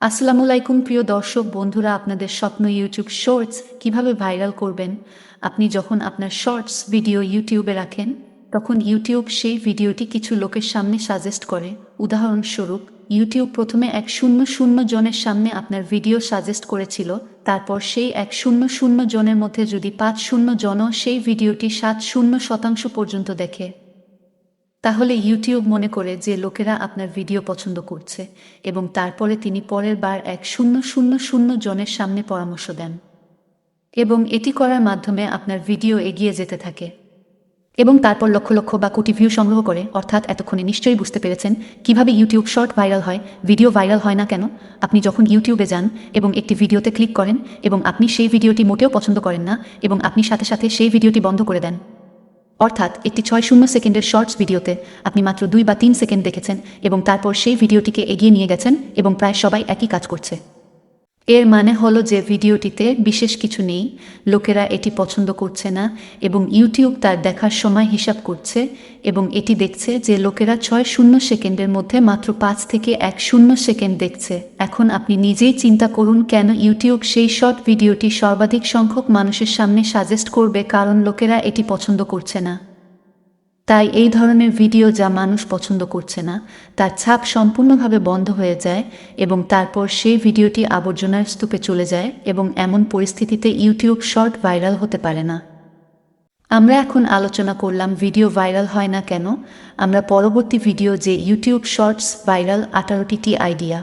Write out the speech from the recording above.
আসসালামু আলাইকুম প্রিয় দর্শক বন্ধুরা, আপনাদের স্বপ্ন ইউটিউব শর্টস কিভাবে ভাইরাল করবেন। আপনি যখন আপনার শর্টস ভিডিও ইউটিউবে রাখেন, তখন ইউটিউব সেই ভিডিওটি কিছু লোকের সামনে সাজেস্ট করে। উদাহরণস্বরূপ, ইউটিউব প্রথমে 100 জনের সামনে আপনার ভিডিও সাজেস্ট করেছিল। তারপর সেই 100 জনের মধ্যে যদি 50 জনও সেই ভিডিওটি 70% পর্যন্ত দেখে, তাহলে ইউটিউব মনে করে যে লোকেরা আপনার ভিডিও পছন্দ করছে, এবং তারপরে তিনি পরের বার 1000 জনের সামনে পরামর্শ দেন, এবং এটি করার মাধ্যমে আপনার ভিডিও এগিয়ে যেতে থাকে এবং তারপর লক্ষ লক্ষ বা কোটি ভিউ সংগ্রহ করে। অর্থাৎ এতক্ষণে নিশ্চয়ই বুঝতে পেরেছেন কিভাবে ইউটিউব শর্ট ভাইরাল হয়। ভিডিও ভাইরাল হয় না কেন? আপনি যখন ইউটিউবে যান এবং একটি ভিডিওতে ক্লিক করেন এবং আপনি সেই ভিডিওটি মোটেও পছন্দ করেন না, এবং আপনি সাথে সাথে সেই ভিডিওটি বন্ধ করে দেন। অর্থাৎ একটি 60 সেকেন্ডের শর্টস ভিডিওতে আপনি মাত্র 2 বা 3 সেকেন্ড দেখেছেন এবং তারপর সেই ভিডিওটিকে এগিয়ে নিয়ে গেছেন, এবং প্রায় সবাই একই কাজ করছে। এর মানে হলো যে ভিডিওটিতে বিশেষ কিছু নেই, লোকেরা এটি পছন্দ করছে না, এবং ইউটিউব তার দেখার সময় হিসাব করছে এবং এটি দেখছে যে লোকেরা 60 সেকেন্ডের মধ্যে মাত্র 5 থেকে 10 সেকেন্ড দেখছে। এখন আপনি নিজেই চিন্তা করুন কেন ইউটিউব সেই শর্ট ভিডিওটি সর্বাধিক সংখ্যক মানুষের সামনে সাজেস্ট করবে, কারণ লোকেরা এটি পছন্দ করছে না। তাই এই ধরনের ভিডিও যা মানুষ পছন্দ করছে না, তার ছাপ সম্পূর্ণভাবে বন্ধ হয়ে যায় এবং তারপর সেই ভিডিওটি আবর্জনার স্তূপে চলে যায়, এবং এমন পরিস্থিতিতে ইউটিউব শর্ট ভাইরাল হতে পারে না। আমরা এখন আলোচনা করলাম ভিডিও ভাইরাল হয় না কেন। আমরা পরবর্তী ভিডিও যে ইউটিউব শর্টস ভাইরাল 18টি আইডিয়া